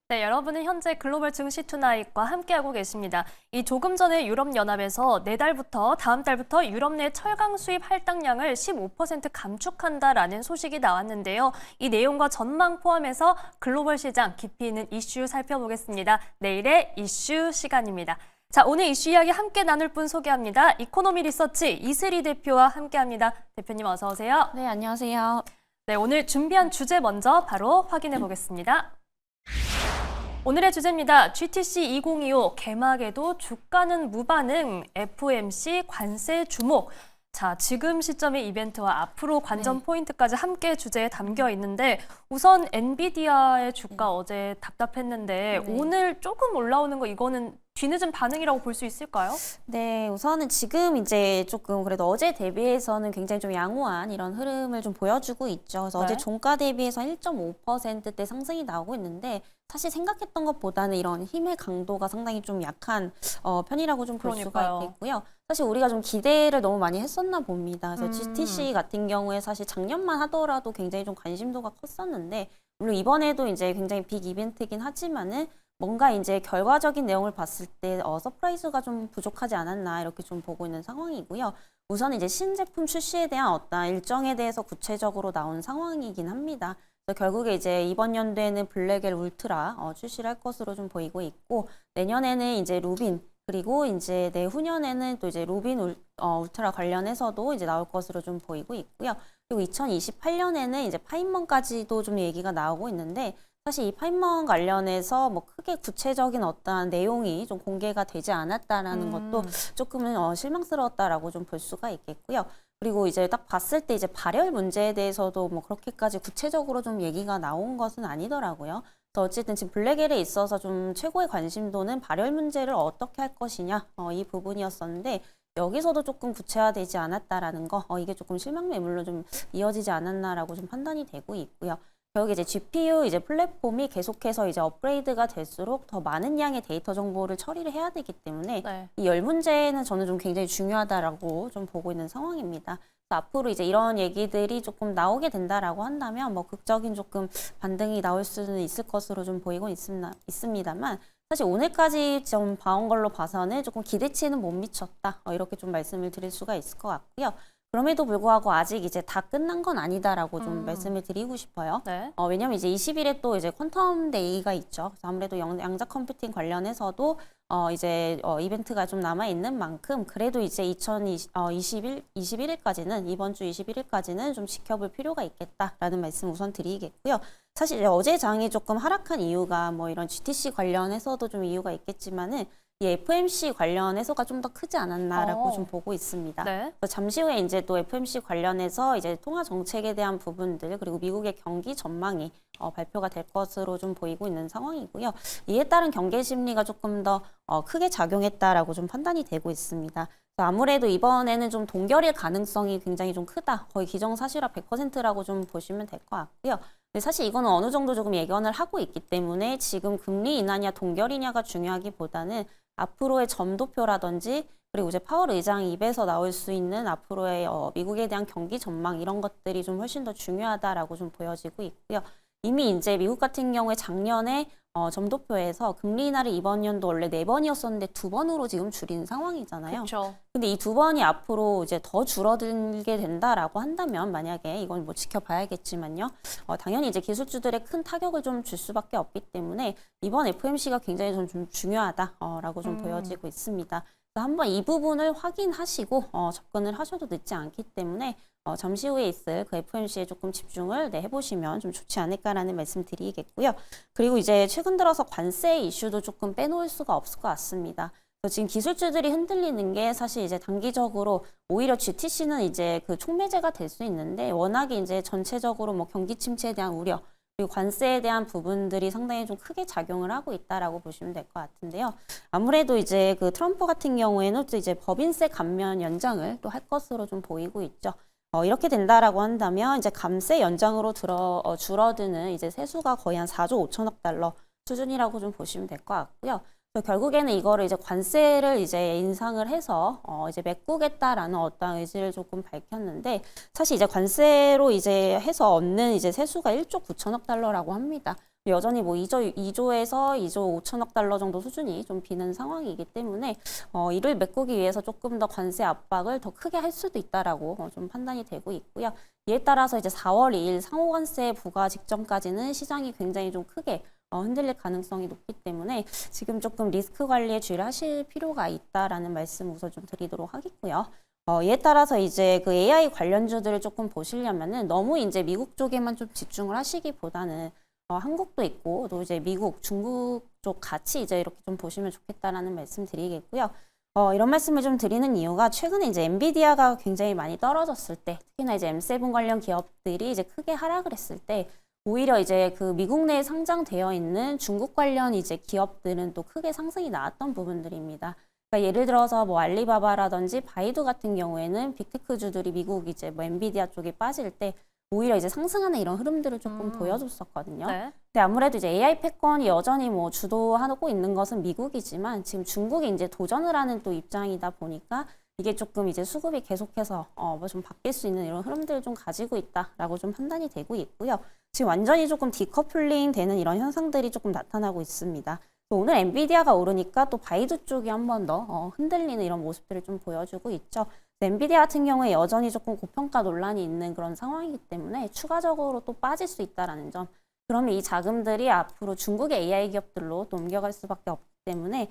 네, 여러분은 현재 글로벌 증시 투나잇과 함께하고 계십니다. 이 조금 전에 유럽연합에서 내달부터 다음 달부터 유럽 내 철강 수입 할당량을 15% 감축한다라는 소식이 나왔는데요. 이 내용과 전망 포함해서 글로벌 시장 깊이 있는 이슈 살펴보겠습니다. 내일의 이슈 시간입니다. 자, 오늘 이슈 이야기 함께 나눌 분 소개합니다. 이코노미 리서치 이슬이 대표와 함께합니다. 대표님 어서 오세요. 네, 안녕하세요. 네, 오늘 준비한 주제 먼저 바로 확인해 보겠습니다. 오늘의 주제입니다. GTC 2025 개막에도 주가는 무반응, FOMC 관세 주목. 자, 지금 시점의 이벤트와 앞으로 관전 포인트까지 함께 주제에 담겨 있는데 우선 엔비디아의 주가 어제 답답했는데 오늘 조금 올라오는 거 이거는 뒤늦은 반응이라고 볼 수 있을까요? 네, 우선은 지금 이제 조금 그래도 어제 대비해서는 굉장히 좀 양호한 이런 흐름을 좀 보여주고 있죠. 그래서 어제 종가 대비해서 1.5%대 상승이 나오고 있는데 사실 생각했던 것보다는 이런 힘의 강도가 상당히 좀 약한 편이라고 좀 볼 수가 있겠고요. 사실 우리가 좀 기대를 너무 많이 했었나 봅니다. 그래서 GTC 같은 경우에 사실 작년만 하더라도 굉장히 좀 관심도가 컸었는데 물론 이번에도 이제 굉장히 빅 이벤트긴 하지만은 뭔가 이제 결과적인 내용을 봤을 때 서프라이즈가 좀 부족하지 않았나 이렇게 좀 보고 있는 상황이고요. 우선 이제 신제품 출시에 대한 어떤 일정에 대해서 구체적으로 나온 상황이긴 합니다. 그래서 결국에 이제 이번 연도에는 블랙엘 울트라 출시를 할 것으로 좀 보이고 있고 내년에는 이제 루빈 그리고 이제 내후년에는 또 이제 루빈 울트라 관련해서도 이제 나올 것으로 좀 보이고 있고요. 그리고 2028년에는 이제 파인먼까지도 좀 얘기가 나오고 있는데 사실 이 파인먼 관련해서 뭐 크게 구체적인 어떠한 내용이 좀 공개가 되지 않았다라는 것도 조금은 실망스러웠다라고 좀 볼 수가 있겠고요. 그리고 이제 딱 봤을 때 이제 발열 문제에 대해서도 뭐 그렇게까지 구체적으로 좀 얘기가 나온 것은 아니더라고요. 그래서 어쨌든 지금 블랙엘에 있어서 좀 최고의 관심도는 발열 문제를 어떻게 할 것이냐 이 부분이었었는데 여기서도 조금 구체화되지 않았다라는 거 이게 조금 실망 매물로 좀 이어지지 않았나라고 좀 판단이 되고 있고요. 결국 이제 GPU 이제 플랫폼이 계속해서 이제 업그레이드가 될수록 더 많은 양의 데이터 정보를 처리를 해야 되기 때문에 이 열 문제는 저는 좀 굉장히 중요하다라고 좀 보고 있는 상황입니다. 앞으로 이제 이런 얘기들이 조금 나오게 된다라고 한다면 뭐 극적인 조금 반등이 나올 수는 있을 것으로 좀 보이고 있습니다만 사실 오늘까지 좀 봐온 걸로 봐서는 조금 기대치에는 못 미쳤다 이렇게 좀 말씀을 드릴 수가 있을 것 같고요. 그럼에도 불구하고 아직 이제 다 끝난 건 아니다라고 좀 말씀을 드리고 싶어요. 왜냐면 이제 20일에 또 이제 퀀텀 데이가 있죠. 그래서 아무래도 양자 컴퓨팅 관련해서도 이제 이벤트가 좀 남아 있는 만큼 그래도 이제 21일까지는 이번 주 21일까지는 좀 지켜볼 필요가 있겠다라는 말씀 우선 드리겠고요. 사실 이제 어제 장이 조금 하락한 이유가 뭐 이런 GTC 관련해서도 좀 이유가 있겠지만은 이 FOMC 관련해서가 좀 더 크지 않았나라고 좀 보고 있습니다. 그래서 잠시 후에 이제 또 FOMC 관련해서 이제 통화 정책에 대한 부분들 그리고 미국의 경기 전망이 발표가 될 것으로 좀 보이고 있는 상황이고요. 이에 따른 경계 심리가 조금 더 크게 작용했다라고 좀 판단이 되고 있습니다. 아무래도 이번에는 좀 동결일 가능성이 굉장히 좀 크다. 거의 기정사실화 100%라고 좀 보시면 될 것 같고요. 근데 사실 이거는 어느 정도 조금 예견을 하고 있기 때문에 지금 금리 인하냐 동결이냐가 중요하기보다는 앞으로의 점도표라든지 그리고 이제 파월 의장 입에서 나올 수 있는 앞으로의 미국에 대한 경기 전망 이런 것들이 좀 훨씬 더 중요하다라고 좀 보여지고 있고요. 이미 이제 미국 같은 경우에 작년에 점도표에서 금리 인하를 이번 연도 원래 4번이었었는데 2번으로 지금 줄인 상황이잖아요. 그렇죠. 근데 이 2번이 앞으로 이제 더 줄어들게 된다라고 한다면 만약에 이건 뭐 지켜봐야겠지만요. 당연히 이제 기술주들의 큰 타격을 좀 줄 수밖에 없기 때문에 이번 FOMC가 굉장히 좀 중요하다라고 좀 보여지고 있습니다. 한번 이 부분을 확인하시고 접근을 하셔도 늦지 않기 때문에 잠시 후에 있을 그 FOMC에 조금 집중을 해보시면 좀 좋지 않을까라는 말씀 드리겠고요. 그리고 이제 최근 들어서 관세 이슈도 조금 빼놓을 수가 없을 것 같습니다. 지금 기술주들이 흔들리는 게 사실 이제 단기적으로 오히려 GTC는 이제 그 촉매제가 될 수 있는데 워낙에 이제 전체적으로 뭐 경기 침체에 대한 우려 그리고 관세에 대한 부분들이 상당히 좀 크게 작용을 하고 있다라고 보시면 될 것 같은데요. 아무래도 이제 그 트럼프 같은 경우에는 또 이제 법인세 감면 연장을 또 할 것으로 좀 보이고 있죠. 이렇게 된다라고 한다면 이제 감세 연장으로 줄어드는 이제 세수가 거의 한 4조 5천억 달러 수준이라고 좀 보시면 될 것 같고요. 결국에는 이거를 이제 관세를 이제 인상을 해서 이제 메꾸겠다라는 어떤 의지를 조금 밝혔는데 사실 이제 관세로 이제 해서 얻는 이제 세수가 1조 9천억 달러라고 합니다. 여전히 뭐 2조에서 2조 5천억 달러 정도 수준이 좀 비는 상황이기 때문에 이를 메꾸기 위해서 조금 더 관세 압박을 더 크게 할 수도 있다라고 좀 판단이 되고 있고요. 이에 따라서 이제 4월 2일 상호관세 부과 직전까지는 시장이 굉장히 좀 크게 흔들릴 가능성이 높기 때문에 지금 조금 리스크 관리에 주의를 하실 필요가 있다라는 말씀 우선 좀 드리도록 하겠고요. 이에 따라서 이제 그 AI 관련주들을 조금 보시려면은 너무 이제 미국 쪽에만 좀 집중을 하시기보다는 한국도 있고 또 이제 미국, 중국 쪽 같이 이제 이렇게 좀 보시면 좋겠다라는 말씀 드리겠고요. 이런 말씀을 좀 드리는 이유가 최근에 이제 엔비디아가 굉장히 많이 떨어졌을 때, 특히나 이제 M7 관련 기업들이 이제 크게 하락을 했을 때, 오히려 이제 그 미국 내에 상장되어 있는 중국 관련 이제 기업들은 또 크게 상승이 나왔던 부분들입니다. 그러니까 예를 들어서 뭐 알리바바라든지 바이두 같은 경우에는 빅테크주들이 미국 이제 뭐 엔비디아 쪽에 빠질 때 오히려 이제 상승하는 이런 흐름들을 조금 보여줬었거든요. 네. 근데 아무래도 이제 AI 패권이 여전히 뭐 주도하고 있는 것은 미국이지만 지금 중국이 이제 도전을 하는 또 입장이다 보니까 이게 조금 이제 수급이 계속해서 뭐 좀 바뀔 수 있는 이런 흐름들을 좀 가지고 있다라고 좀 판단이 되고 있고요. 지금 완전히 조금 디커플링 되는 이런 현상들이 조금 나타나고 있습니다. 또 오늘 엔비디아가 오르니까 또 바이두 쪽이 한 번 더 흔들리는 이런 모습들을 좀 보여주고 있죠. 엔비디아 같은 경우에 여전히 조금 고평가 논란이 있는 그런 상황이기 때문에 추가적으로 또 빠질 수 있다라는 점. 그러면 이 자금들이 앞으로 중국의 AI 기업들로 또 옮겨갈 수밖에 없기 때문에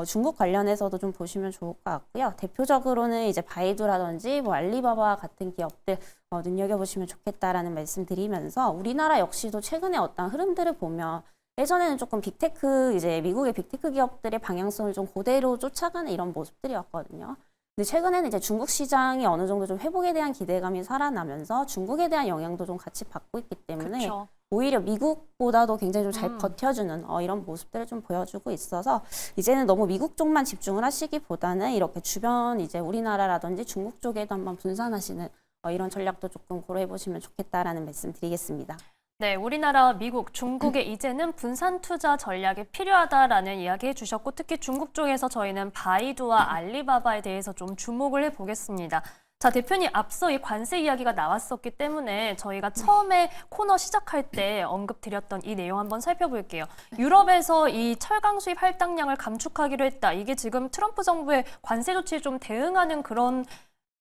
중국 관련해서도 좀 보시면 좋을 것 같고요. 대표적으로는 이제 바이두라든지 뭐 알리바바 같은 기업들 눈여겨보시면 좋겠다라는 말씀 드리면서 우리나라 역시도 최근에 어떤 흐름들을 보면 예전에는 조금 빅테크, 이제 미국의 빅테크 기업들의 방향성을 좀 그대로 쫓아가는 이런 모습들이었거든요. 근데 최근에는 이제 중국 시장이 어느 정도 좀 회복에 대한 기대감이 살아나면서 중국에 대한 영향도 좀 같이 받고 있기 때문에 그쵸. 오히려 미국보다도 굉장히 좀 잘 버텨주는 이런 모습들을 좀 보여주고 있어서 이제는 너무 미국 쪽만 집중을 하시기보다는 이렇게 주변 이제 우리나라라든지 중국 쪽에도 한번 분산하시는 이런 전략도 조금 고려해 보시면 좋겠다라는 말씀 드리겠습니다. 네, 우리나라, 미국, 중국의 이제는 분산 투자 전략이 필요하다라는 이야기 해주셨고 특히 중국 쪽에서 저희는 바이두와 알리바바에 대해서 좀 주목을 해보겠습니다. 자, 대표님 앞서 이 관세 이야기가 나왔었기 때문에 저희가 처음에 코너 시작할 때 언급드렸던 이 내용 한번 살펴볼게요. 유럽에서 이 철강 수입 할당량을 감축하기로 했다. 이게 지금 트럼프 정부의 관세 조치에 좀 대응하는 그런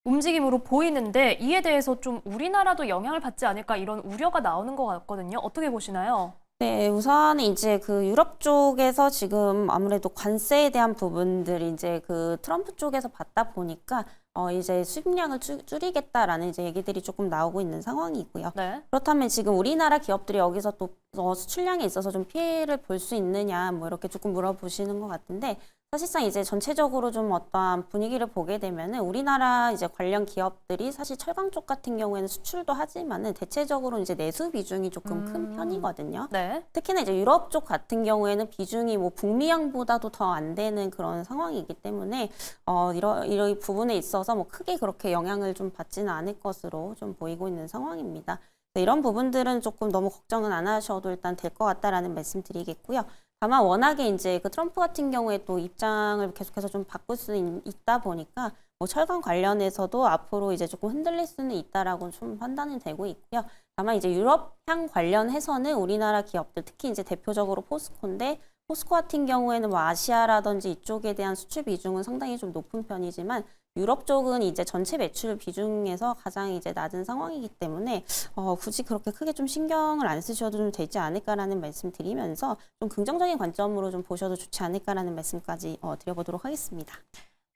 움직임으로 보이는데 이에 대해서 좀 우리나라도 영향을 받지 않을까 이런 우려가 나오는 것 같거든요. 어떻게 보시나요? 네, 우선 이제 그 유럽 쪽에서 지금 아무래도 관세에 대한 부분들이 이제 그 트럼프 쪽에서 받다 보니까 이제 수입량을 줄이겠다라는 이제 얘기들이 조금 나오고 있는 상황이고요. 네. 그렇다면 지금 우리나라 기업들이 여기서 또 수출량에 있어서 좀 피해를 볼 수 있느냐 뭐 이렇게 조금 물어보시는 것 같은데 사실상 이제 전체적으로 좀 어떠한 분위기를 보게 되면은 우리나라 이제 관련 기업들이 사실 철강 쪽 같은 경우에는 수출도 하지만은 대체적으로 이제 내수 비중이 조금 큰 편이거든요. 네. 특히나 이제 유럽 쪽 같은 경우에는 비중이 뭐 북미양보다도 더 안 되는 그런 상황이기 때문에 이런 부분에 있어서 뭐 크게 그렇게 영향을 좀 받지는 않을 것으로 좀 보이고 있는 상황입니다. 이런 부분들은 조금 너무 걱정은 안 하셔도 일단 될 것 같다라는 말씀 드리겠고요. 다만 워낙에 이제 그 트럼프 같은 경우에 또 입장을 계속해서 좀 바꿀 수 있다 보니까 뭐 철강 관련해서도 앞으로 이제 조금 흔들릴 수는 있다라고 좀 판단이 되고 있고요. 다만 이제 유럽향 관련해서는 우리나라 기업들 특히 이제 대표적으로 포스코인데 포스코 같은 경우에는 뭐 아시아라든지 이쪽에 대한 수출 비중은 상당히 좀 높은 편이지만 유럽 쪽은 이제 전체 매출 비중에서 가장 이제 낮은 상황이기 때문에 굳이 그렇게 크게 좀 신경을 안 쓰셔도 좀 되지 않을까라는 말씀 드리면서 좀 긍정적인 관점으로 좀 보셔도 좋지 않을까라는 말씀까지 드려보도록 하겠습니다.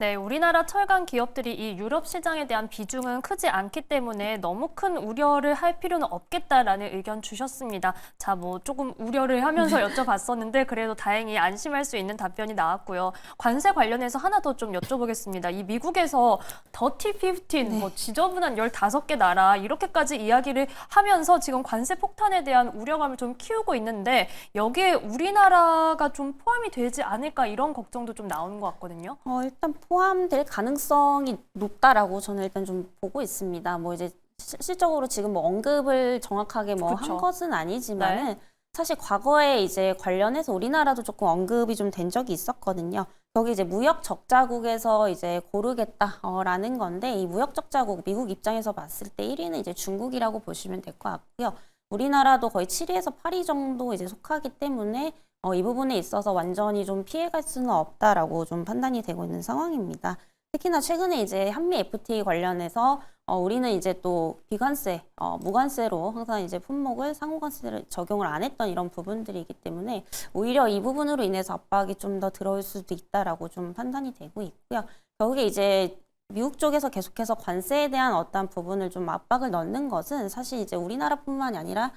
네, 우리나라 철강 기업들이 이 유럽 시장에 대한 비중은 크지 않기 때문에 너무 큰 우려를 할 필요는 없겠다라는 의견 주셨습니다. 자, 뭐 조금 우려를 하면서 여쭤봤었는데 그래도 다행히 안심할 수 있는 답변이 나왔고요. 관세 관련해서 하나 더 좀 여쭤보겠습니다. 이 미국에서 더티 15, 뭐 지저분한 15개 나라 이렇게까지 이야기를 하면서 지금 관세 폭탄에 대한 우려감을 좀 키우고 있는데 여기에 우리나라가 좀 포함이 되지 않을까 이런 걱정도 좀 나오는 것 같거든요. 일단 포함될 가능성이 높다라고 저는 일단 좀 보고 있습니다. 뭐 이제 실질적으로 지금 뭐 언급을 정확하게 뭐 한 것은 아니지만은 네. 사실 과거에 이제 관련해서 우리나라도 조금 언급이 좀 된 적이 있었거든요. 여기 이제 무역 적자국에서 이제 고르겠다라는 건데 이 무역 적자국 미국 입장에서 봤을 때 1위는 이제 중국이라고 보시면 될 것 같고요. 우리나라도 거의 7위에서 8위 정도 이제 속하기 때문에 이 부분에 있어서 완전히 좀 피해갈 수는 없다라고 좀 판단이 되고 있는 상황입니다. 특히나 최근에 이제 한미 FTA 관련해서 우리는 이제 또 비관세, 무관세로 항상 이제 품목을 상호관세를 적용을 안 했던 이런 부분들이기 때문에 오히려 이 부분으로 인해서 압박이 좀 더 들어올 수도 있다라고 좀 판단이 되고 있고요. 결국에 이제 미국 쪽에서 계속해서 관세에 대한 어떤 부분을 좀 압박을 넣는 것은 사실 이제 우리나라뿐만이 아니라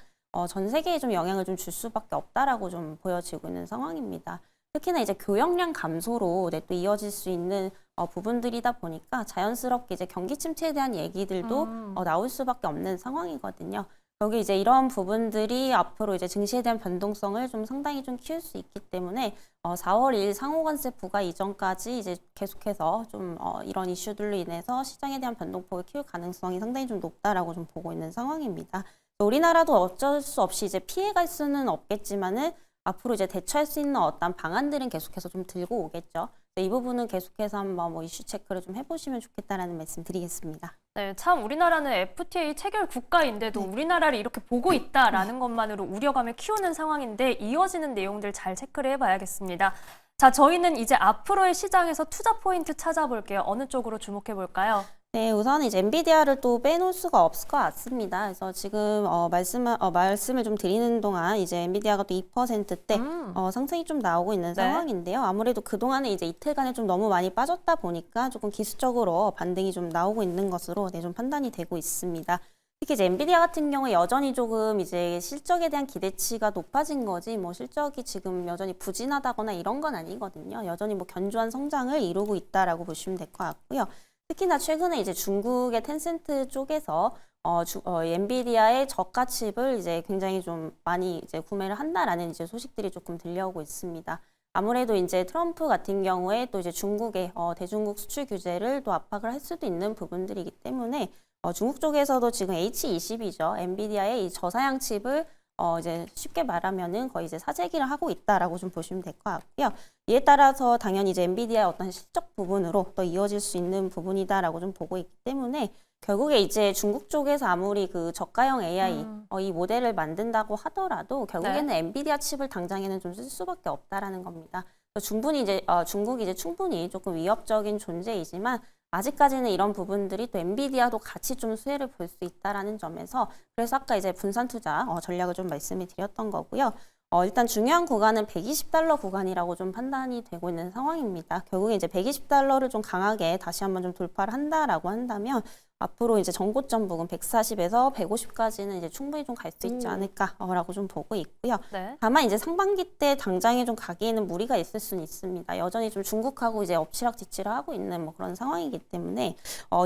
전 세계에 좀 영향을 좀 줄 수밖에 없다라고 좀 보여지고 있는 상황입니다. 특히나 이제 교역량 감소로 또 이어질 수 있는 부분들이다 보니까 자연스럽게 이제 경기 침체에 대한 얘기들도 나올 수밖에 없는 상황이거든요. 여기 이제 이런 부분들이 앞으로 이제 증시에 대한 변동성을 좀 상당히 좀 키울 수 있기 때문에 4월 1일 상호관세 부과 이전까지 이제 계속해서 좀 이런 이슈들로 인해서 시장에 대한 변동폭을 키울 가능성이 상당히 좀 높다라고 좀 보고 있는 상황입니다. 우리나라도 어쩔 수 없이 이제 피해갈 수는 없겠지만은 앞으로 이제 대처할 수 있는 어떤 방안들은 계속해서 좀 들고 오겠죠. 이 부분은 계속해서 한번 뭐 이슈 체크를 좀 해보시면 좋겠다라는 말씀 드리겠습니다. 네, 참 우리나라는 FTA 체결 국가인데도 우리나라를 이렇게 보고 있다라는 것만으로 우려감을 키우는 상황인데 이어지는 내용들 잘 체크를 해봐야겠습니다. 자, 저희는 이제 앞으로의 시장에서 투자 포인트 찾아볼게요. 어느 쪽으로 주목해 볼까요? 네, 우선 이제 엔비디아를 또 빼놓을 수가 없을 것 같습니다. 그래서 지금 말씀을 좀 드리는 동안 이제 엔비디아가 또 2%대 상승이 좀 나오고 있는 네. 상황인데요. 아무래도 그동안에 이제 이틀간에 좀 너무 많이 빠졌다 보니까 조금 기술적으로 반등이 좀 나오고 있는 것으로 좀 판단이 되고 있습니다. 특히 이제 엔비디아 같은 경우에 여전히 조금 이제 실적에 대한 기대치가 높아진 거지 뭐 실적이 지금 여전히 부진하다거나 이런 건 아니거든요. 여전히 뭐 견조한 성장을 이루고 있다라고 보시면 될 것 같고요. 특히나 최근에 이제 중국의 텐센트 쪽에서 엔비디아의 저가 칩을 이제 굉장히 좀 많이 이제 구매를 한다라는 이제 소식들이 조금 들려오고 있습니다. 아무래도 이제 트럼프 같은 경우에 또 이제 중국의 대중국 수출 규제를 또 압박을 할 수도 있는 부분들이기 때문에 중국 쪽에서도 지금 H20이죠. 엔비디아의 이 저사양 칩을 이제 쉽게 말하면은 거의 이제 사재기를 하고 있다라고 좀 보시면 될 것 같고요. 이에 따라서 당연히 이제 엔비디아의 어떤 실적 부분으로 또 이어질 수 있는 부분이다라고 좀 보고 있기 때문에 결국에 이제 중국 쪽에서 아무리 그 저가형 AI 이 모델을 만든다고 하더라도 결국에는 엔비디아 칩을 당장에는 좀 쓸 수밖에 없다라는 겁니다. 충분히 이제 중국이 이제 충분히 조금 위협적인 존재이지만 아직까지는 이런 부분들이 또 엔비디아도 같이 좀 수혜를 볼 수 있다라는 점에서 그래서 아까 이제 분산 투자 전략을 좀 말씀을 드렸던 거고요. 일단 중요한 구간은 120달러 구간이라고 좀 판단이 되고 있는 상황입니다. 결국에 이제 120달러를 좀 강하게 다시 한번 좀 돌파를 한다라고 한다면 앞으로 이제 전고점 부근 140에서 150까지는 이제 충분히 좀 갈 수 있지 않을까라고 좀 보고 있고요. 네. 다만 이제 상반기 때 당장에 좀 가기에는 무리가 있을 수는 있습니다. 여전히 좀 중국하고 이제 엎치락뒤치락 하고 있는 뭐 그런 상황이기 때문에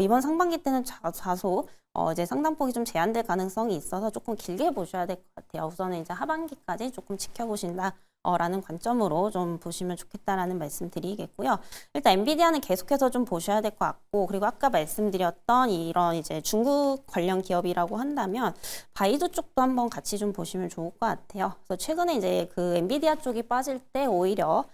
이번 상반기 때는 다소 이제 상당폭이 좀 제한될 가능성이 있어서 조금 길게 보셔야 될 것 같아요. 우선은 이제 하반기까지 조금 지켜보신다. 라는 관점으로 좀 보시면 좋겠다라는 말씀 드리겠고요. 일단 엔비디아는 계속해서 좀 보셔야 될 것 같고, 그리고 아까 말씀드렸던 이런 이제 중국 관련 기업이라고 한다면 바이두 쪽도 한번 같이 좀 보시면 좋을 것 같아요. 그래서 최근에 이제 그 엔비디아 쪽이 빠질 때 오히려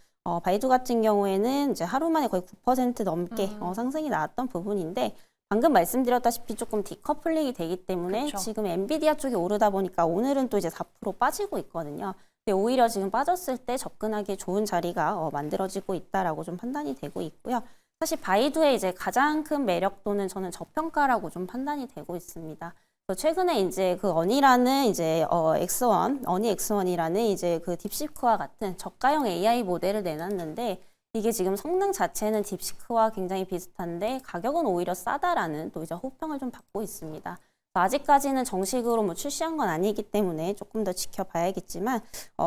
바이두 같은 경우에는 이제 하루 만에 거의 9% 넘게 상승이 나왔던 부분인데 방금 말씀드렸다시피 조금 디커플링이 되기 때문에 그쵸. 지금 엔비디아 쪽이 오르다 보니까 오늘은 또 이제 4% 빠지고 있거든요. 근데 오히려 지금 빠졌을 때 접근하기 좋은 자리가 만들어지고 있다라고 좀 판단이 되고 있고요. 사실 바이두의 이제 가장 큰 매력도는 저는 저평가라고 좀 판단이 되고 있습니다. 최근에 이제 그 어니라는 이제 어니 X1이라는 이제 그 딥시크와 같은 저가형 AI 모델을 내놨는데 이게 지금 성능 자체는 딥시크와 굉장히 비슷한데 가격은 오히려 싸다라는 또 이제 호평을 좀 받고 있습니다. 아직까지는 정식으로 뭐 출시한 건 아니기 때문에 조금 더 지켜봐야겠지만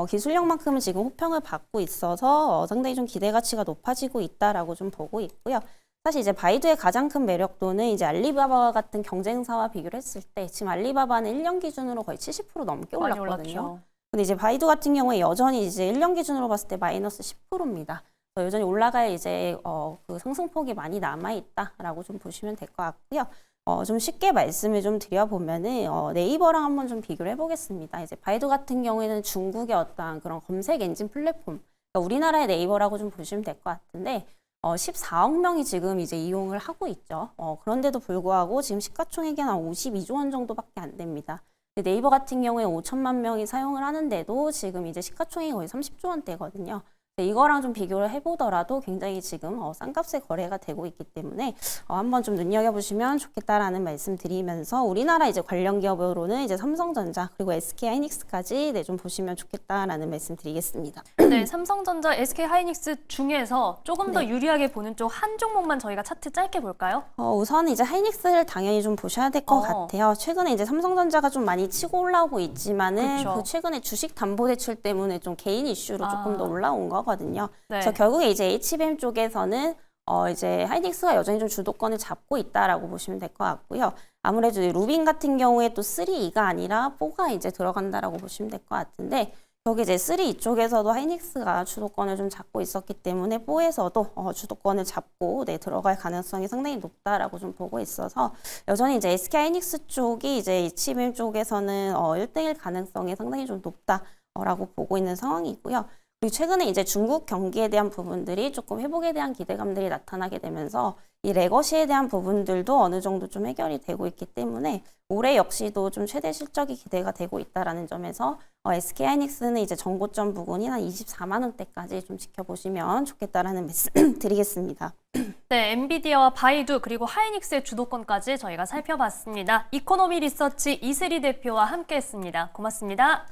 기술력만큼은 지금 호평을 받고 있어서 상당히 좀 기대 가치가 높아지고 있다라고 좀 보고 있고요. 사실 이제 바이두의 가장 큰 매력도는 이제 알리바바와 같은 경쟁사와 비교를 했을 때 지금 알리바바는 1년 기준으로 거의 70% 넘게 많이 올랐거든요. 올랐죠. 근데 이제 바이두 같은 경우에 여전히 이제 1년 기준으로 봤을 때 마이너스 10%입니다. 여전히 올라갈 이제 그 상승폭이 많이 남아 있다라고 좀 보시면 될 것 같고요. 좀 쉽게 말씀을 좀 드려보면은 네이버랑 한번 좀 비교를 해보겠습니다. 이제 바이두 같은 경우에는 중국의 어떠한 그런 검색 엔진 플랫폼, 그러니까 우리나라의 네이버라고 좀 보시면 될 것 같은데 14억 명이 지금 이제 이용을 하고 있죠. 그런데도 불구하고 지금 시가총액이 한 52조 원 정도밖에 안 됩니다. 근데 네이버 같은 경우에 5천만 명이 사용을 하는데도 지금 이제 시가총액이 거의 30조 원대거든요. 이거랑 좀 비교를 해보더라도 굉장히 지금 싼값에 거래가 되고 있기 때문에 한번 좀 눈여겨보시면 좋겠다라는 말씀 드리면서 우리나라 이제 관련 기업으로는 이제 삼성전자 그리고 SK하이닉스까지 좀 보시면 좋겠다라는 말씀 드리겠습니다. 네, 삼성전자, SK하이닉스 중에서 조금 더 네. 유리하게 보는 쪽 한 종목만 저희가 차트 짧게 볼까요? 우선 이제 하이닉스를 당연히 좀 보셔야 될 것 어. 같아요. 최근에 이제 삼성전자가 좀 많이 치고 올라오고 있지만은 그쵸. 그 최근에 주식 담보 대출 때문에 좀 개인 이슈로 조금 더 올라온 거거든요. 네. 그래서 결국에 이제 HBM 쪽에서는 이제 하이닉스가 여전히 좀 주도권을 잡고 있다라고 보시면 될 것 같고요. 아무래도 이 루빈 같은 경우에 또 3E가 아니라 4가 이제 들어간다라고 보시면 될 것 같은데 여기 이제 3 이쪽에서도 하이닉스가 주도권을 좀 잡고 있었기 때문에 4에서도 주도권을 잡고 들어갈 가능성이 상당히 높다라고 좀 보고 있어서 여전히 이제 SK 하이닉스 쪽이 이제 HBM 쪽에서는 1등일 가능성이 상당히 좀 높다라고 보고 있는 상황이고요. 그리고 최근에 이제 중국 경기에 대한 부분들이 조금 회복에 대한 기대감들이 나타나게 되면서 이 레거시에 대한 부분들도 어느 정도 좀 해결이 되고 있기 때문에 올해 역시도 좀 최대 실적이 기대가 되고 있다라는 점에서 SK하이닉스는 이제 전고점 부근이 한 24만 원대까지 좀 지켜보시면 좋겠다라는 말씀 드리겠습니다. 네, 엔비디아와 바이두 그리고 하이닉스의 주도권까지 저희가 살펴봤습니다. 이코노미 리서치 이슬이 대표와 함께했습니다. 고맙습니다.